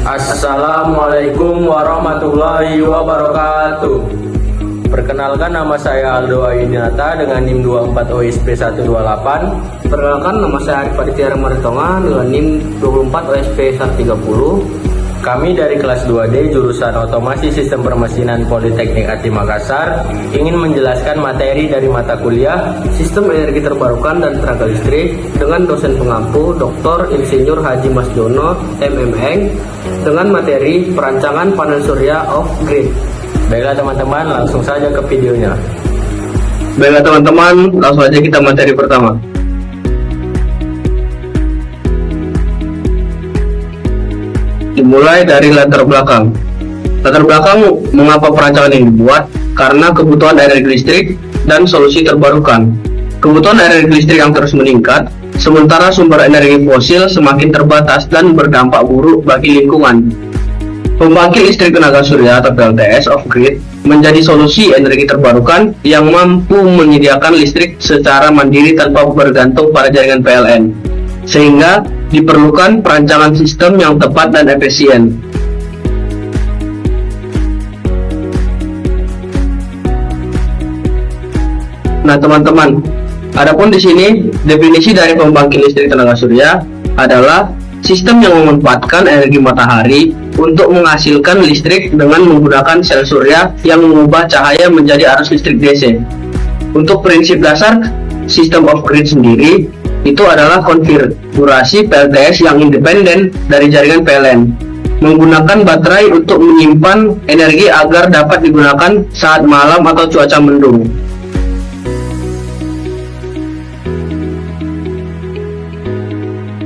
Assalamualaikum warahmatullahi wabarakatuh. Perkenalkan, nama saya Aldo Ayudinata dengan NIM 24OSP128. Perkenalkan, nama saya Arif Aditya Ramaritonga dengan NIM 24OSP130. Kami dari kelas 2D jurusan Otomasi Sistem Permesinan Politeknik Ati Makassar ingin menjelaskan materi dari mata kuliah Sistem Energi Terbarukan dan Tenaga Listrik dengan dosen pengampu Dr. Insinyur Haji Masjono MMeng dengan materi perancangan panel surya off-grid. Baiklah teman-teman, langsung saja ke videonya. Baiklah teman-teman, langsung saja kita materi pertama. Dimulai dari latar belakang. Latar belakang mengapa perancangan ini dibuat? Karena kebutuhan energi listrik dan solusi terbarukan. Kebutuhan energi listrik yang terus meningkat, sementara sumber energi fosil semakin terbatas dan berdampak buruk bagi lingkungan. Pembangkit listrik tenaga surya atau PLTS off-grid menjadi solusi energi terbarukan yang mampu menyediakan listrik secara mandiri tanpa bergantung pada jaringan PLN. Sehingga diperlukan perancangan sistem yang tepat dan efisien. Nah teman-teman, adapun di sini definisi dari pembangkit listrik tenaga surya adalah sistem yang memanfaatkan energi matahari untuk menghasilkan listrik dengan menggunakan sel surya yang mengubah cahaya menjadi arus listrik DC. Untuk prinsip dasar sistem off-grid sendiri itu adalah konfigurasi PLTS yang independen dari jaringan PLN, menggunakan baterai untuk menyimpan energi agar dapat digunakan saat malam atau cuaca mendung.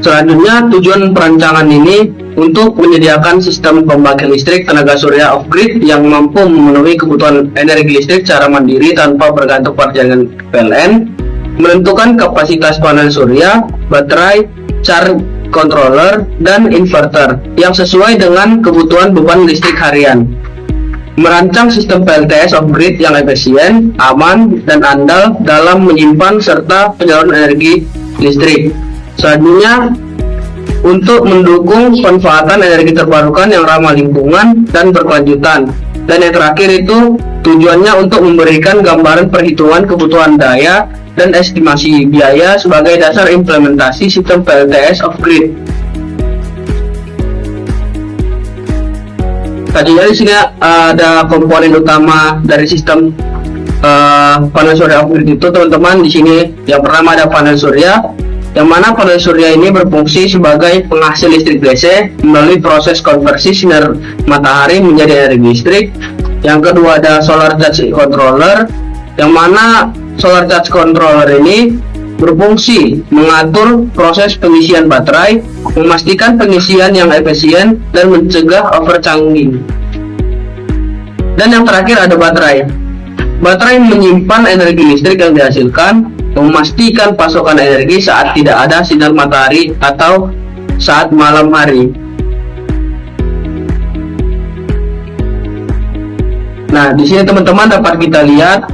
Selanjutnya, tujuan perancangan ini untuk menyediakan sistem pembangkit listrik tenaga surya off-grid yang mampu memenuhi kebutuhan energi listrik secara mandiri tanpa bergantung pada jaringan PLN, menentukan kapasitas panel surya, baterai, charge controller, dan inverter yang sesuai dengan kebutuhan beban listrik harian. Merancang sistem PLTS off-grid yang efisien, aman, dan andal dalam menyimpan serta penyaluran energi listrik. Selanjutnya, untuk mendukung pemanfaatan energi terbarukan yang ramah lingkungan dan berkelanjutan. Dan yang terakhir itu tujuannya untuk memberikan gambaran perhitungan kebutuhan daya dan estimasi biaya sebagai dasar implementasi sistem PLTS off-grid. Tadinya di sini ada komponen utama dari sistem panel surya off-grid itu teman-teman. Di sini yang pertama ada panel surya, yang mana panel surya ini berfungsi sebagai penghasil listrik DC melalui proses konversi sinar matahari menjadi energi listrik. Yang kedua ada solar charge controller, yang mana solar charge controller ini berfungsi mengatur proses pengisian baterai, memastikan pengisian yang efisien dan mencegah overcharging. Dan yang terakhir ada baterai. Baterai menyimpan energi listrik yang dihasilkan, memastikan pasokan energi saat tidak ada sinar matahari atau saat malam hari. Nah, di sini teman-teman dapat kita lihat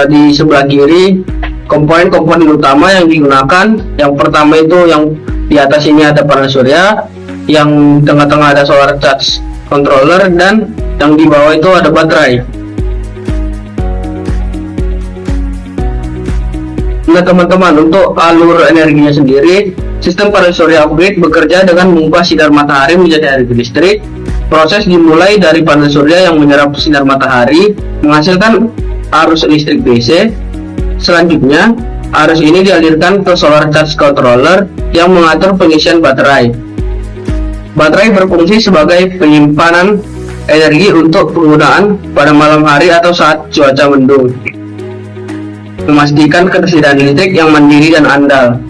di sebelah kiri komponen-komponen utama yang digunakan. Yang pertama itu yang di atas ini ada panel surya, yang tengah-tengah ada solar charge controller, dan yang di bawah itu ada baterai. Nah teman-teman, untuk alur energinya sendiri, sistem panel surya off-grid bekerja dengan mengubah sinar matahari menjadi energi listrik. Proses dimulai dari panel surya yang menyerap sinar matahari menghasilkan arus listrik DC. Selanjutnya, arus ini dialirkan ke solar charge controller yang mengatur pengisian baterai. Baterai berfungsi sebagai penyimpanan energi untuk penggunaan pada malam hari atau saat cuaca mendung, memastikan ketersediaan listrik yang mandiri dan andal.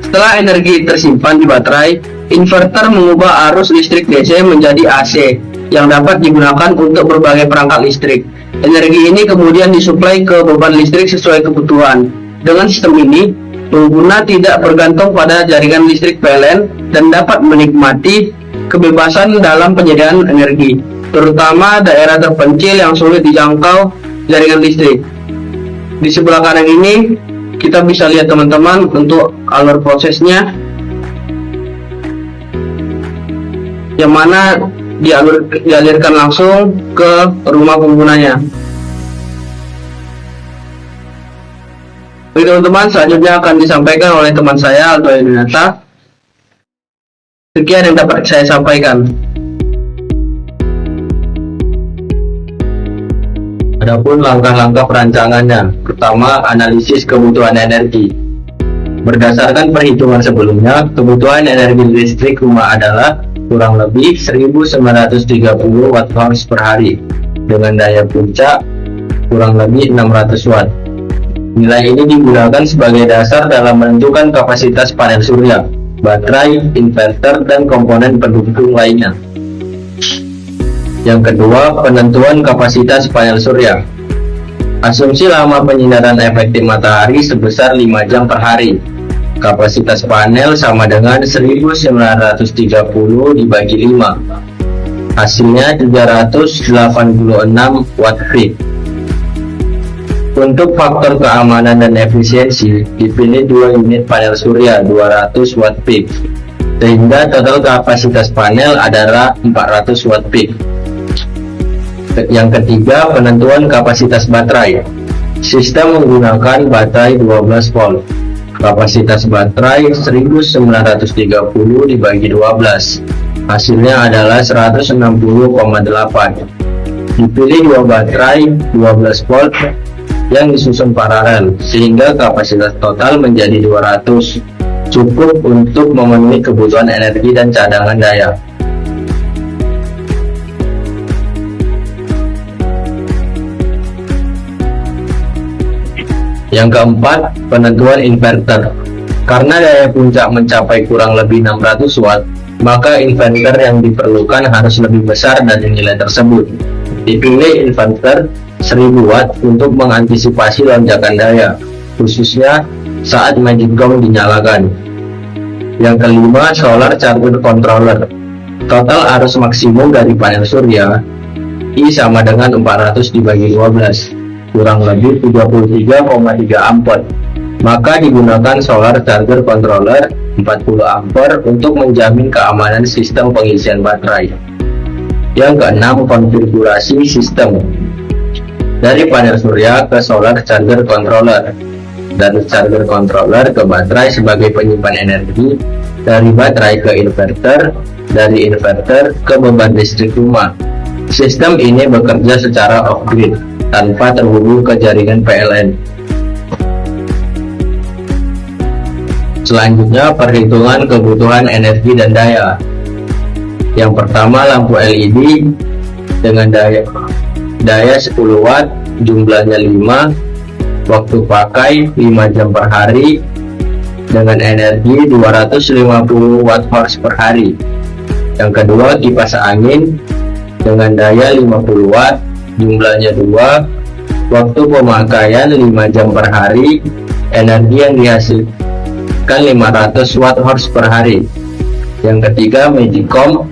Setelah energi tersimpan di baterai, inverter mengubah arus listrik DC menjadi AC yang dapat digunakan untuk berbagai perangkat listrik. Energi ini kemudian disuplai ke beban listrik sesuai kebutuhan. Dengan sistem ini, pengguna tidak bergantung pada jaringan listrik PLN dan dapat menikmati kebebasan dalam penyediaan energi, terutama daerah terpencil yang sulit dijangkau jaringan listrik. Di sebelah kanan ini kita bisa lihat teman-teman untuk alur prosesnya. yang mana dialirkan langsung ke rumah penggunanya. Oke teman-teman, selanjutnya akan disampaikan oleh teman saya Aldo Yunata. Sekian yang dapat saya sampaikan. Adapun langkah-langkah perancangannya, pertama analisis kebutuhan energi. Berdasarkan perhitungan sebelumnya, kebutuhan energi listrik rumah adalah kurang lebih 1930 Wh per hari dengan daya puncak kurang lebih 600 Watt. Nilai ini digunakan sebagai dasar dalam menentukan kapasitas panel surya, baterai, inverter, dan komponen pendukung lainnya. Yang kedua, penentuan kapasitas panel surya. Asumsi lama penyinaran efektif matahari sebesar 5 jam per hari. Kapasitas panel sama dengan 1930 dibagi 5. Hasilnya 386 watt peak. Untuk faktor keamanan dan efisiensi, dipilih 2 unit panel surya 200 watt peak, sehingga total kapasitas panel adalah 400 watt peak. Yang ketiga, penentuan kapasitas baterai. Sistem menggunakan baterai 12 volt. Kapasitas baterai 1930 dibagi 12. Hasilnya adalah 160,8. Dipilih 2 baterai 12 volt yang disusun paralel, sehingga kapasitas total menjadi 200, cukup untuk memenuhi kebutuhan energi dan cadangan daya. Yang keempat, penentuan inverter. Karena daya puncak mencapai kurang lebih 600 watt, maka inverter yang diperlukan harus lebih besar dari nilai tersebut. Dipilih inverter 1000 watt untuk mengantisipasi lonjakan daya, khususnya saat magic gong dinyalakan. Yang kelima, solar charger controller. Total arus maksimum dari panel surya I sama dengan 400 dibagi 12, kurang lebih 33,3 ampere. Maka digunakan solar charger controller 40 ampere untuk menjamin keamanan sistem pengisian baterai. Yang keenam, konfigurasi sistem. Dari panel surya ke solar charger controller, dan charger controller ke baterai sebagai penyimpan energi, dari baterai ke inverter, dari inverter ke beban listrik rumah. Sistem ini bekerja secara off-grid, tanpa terhubung ke jaringan PLN. Selanjutnya, perhitungan kebutuhan energi dan daya. Yang pertama, lampu LED dengan daya 10 watt, jumlahnya 5, waktu pakai 5 jam per hari, dengan energi 250 watt per hari. Yang kedua, kipas angin dengan daya 50 watt, jumlahnya 2, waktu pemakaian 5 jam per hari, energi yang dihasilkan 500 watt per hari. Yang ketiga, Magicom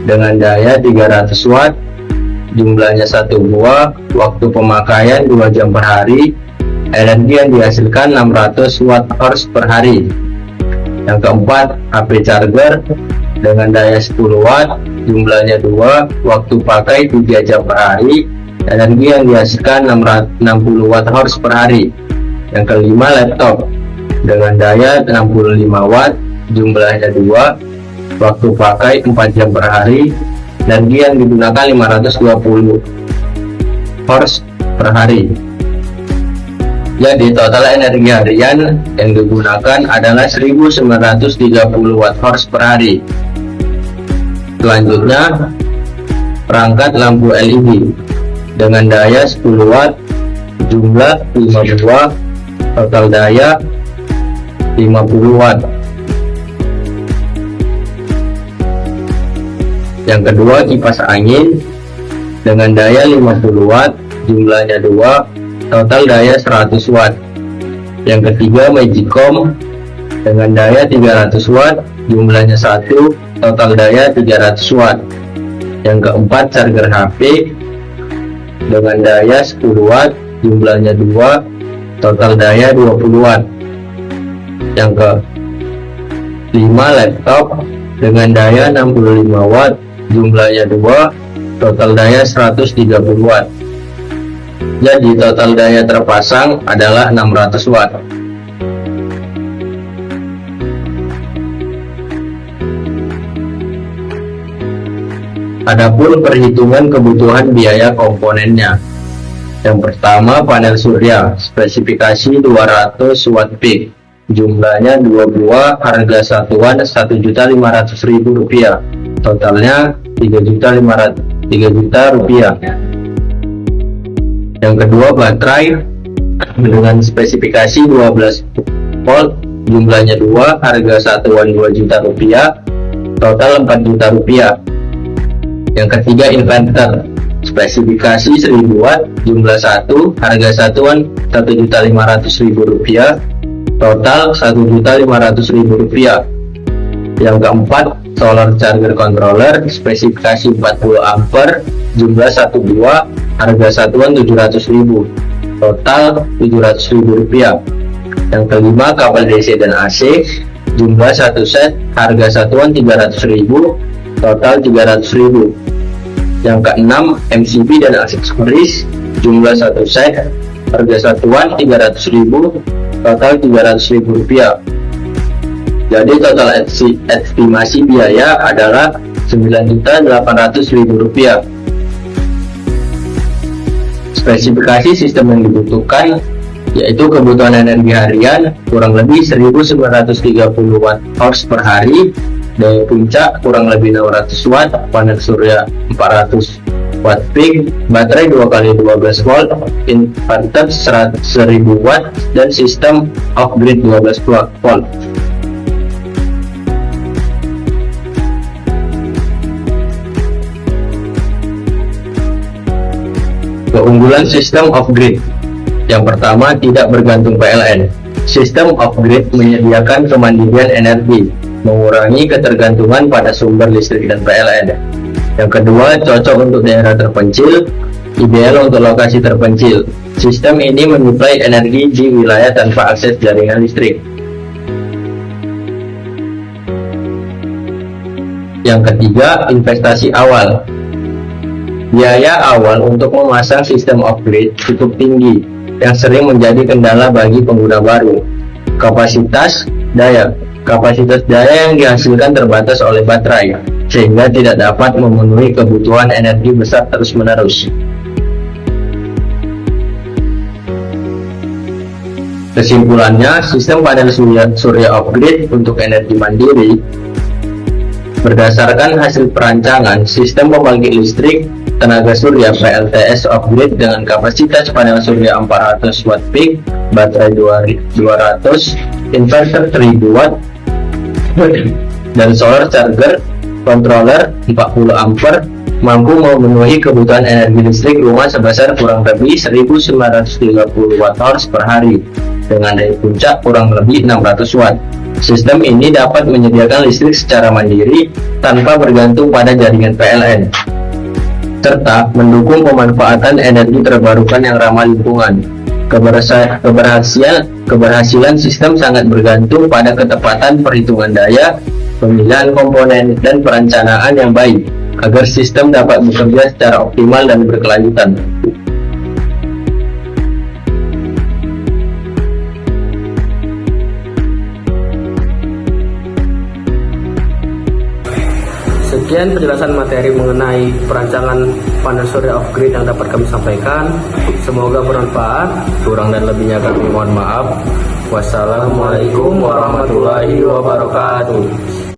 dengan daya 300 watt, jumlahnya 1 buah, waktu pemakaian 2 jam per hari, energi yang dihasilkan 600 watt per hari. Yang keempat, HP charger dengan daya 10 watt, jumlahnya 2, waktu pakai 3 jam per hari, energi yang dihasilkan 60 watt per hari. Yang kelima, laptop dengan daya 65 watt, jumlahnya 2, waktu pakai 4 jam per hari, energi yang digunakan 520 per hari. Jadi total energi harian yang digunakan adalah 1930 watt per hari. Selanjutnya, perangkat lampu LED dengan daya 10 watt, jumlah 5 buah, total daya 50 watt. Yang kedua, kipas angin dengan daya 50 watt, jumlahnya 2, total daya 100 watt. Yang ketiga, Magicom dengan daya 300 watt, jumlahnya 1, total daya 300 watt. Yang keempat, charger HP dengan daya 10 watt, jumlahnya 2, total daya 20 watt. Yang kelima, laptop dengan daya 65 watt, jumlahnya 2, total daya 130 watt. Jadi total daya terpasang adalah 600 watt. Adapun perhitungan kebutuhan biaya komponennya. Yang pertama, panel surya, spesifikasi 200 watt peak, jumlahnya 2 buah, harga satuan Rp1.500.000, totalnya 3 juta rupiah. Yang kedua, baterai dengan spesifikasi 12 volt, jumlahnya 2, harga satuan Rp2 juta, total Rp4 juta. Yang ketiga, inverter, spesifikasi 1000 watt, jumlah 1, harga satuan Rp1.500.000, total Rp1.500.000. Yang keempat, solar charger controller, spesifikasi 40 ampere, jumlah 1 buah, harga satuan Rp700.000, total Rp700.000. Yang kelima, kabel DC dan AC, jumlah 1 set, harga satuan Rp300.000, total Rp300.000. Yang keenam, MCB dan aksesoris, jumlah 1 set, harga satuan Rp300.000, total Rp300.000. Jadi total estimasi biaya adalah Rp9.800.000. Spesifikasi sistem yang dibutuhkan yaitu kebutuhan energi harian kurang lebih 1930 watt hours per hari, daya puncak kurang lebih 600 watt, panel surya 400 watt peak, baterai 2x12 volt, inverter 1000 watt, dan sistem off-grid 12 volt. Keunggulan sistem off-grid. Yang pertama, tidak bergantung PLN. Sistem off-grid menyediakan kemandirian energi, mengurangi ketergantungan pada sumber listrik dan PLN. Yang kedua, cocok untuk daerah terpencil, ideal untuk lokasi terpencil. Sistem ini menyuplai energi di wilayah tanpa akses jaringan listrik. Yang ketiga, investasi awal. Biaya awal untuk memasang sistem off-grid cukup tinggi, yang sering menjadi kendala bagi pengguna baru. Kapasitas daya yang dihasilkan terbatas oleh baterai, sehingga tidak dapat memenuhi kebutuhan energi besar terus-menerus. Kesimpulannya, sistem panel surya off-grid untuk energi mandiri berdasarkan hasil perancangan sistem pembangkit listrik tenaga surya PLTS off-grid dengan kapasitas panel surya 400 watt peak, baterai 200, inverter 1000 watt, dan solar charger controller 40 ampere mampu memenuhi kebutuhan energi listrik rumah sebesar kurang lebih 1930 watt hours per hari dengan daya puncak kurang lebih 600 watt. Sistem ini dapat menyediakan listrik secara mandiri tanpa bergantung pada jaringan PLN, serta mendukung pemanfaatan energi terbarukan yang ramah lingkungan. Keberhasilan sistem sangat bergantung pada ketepatan perhitungan daya, pemilihan komponen, dan perencanaan yang baik agar sistem dapat bekerja secara optimal dan berkelanjutan. Sekian penjelasan materi mengenai perancangan panel surya off-grid yang dapat kami sampaikan. Semoga bermanfaat. Kurang dan lebihnya kami mohon maaf. Wassalamualaikum warahmatullahi wabarakatuh.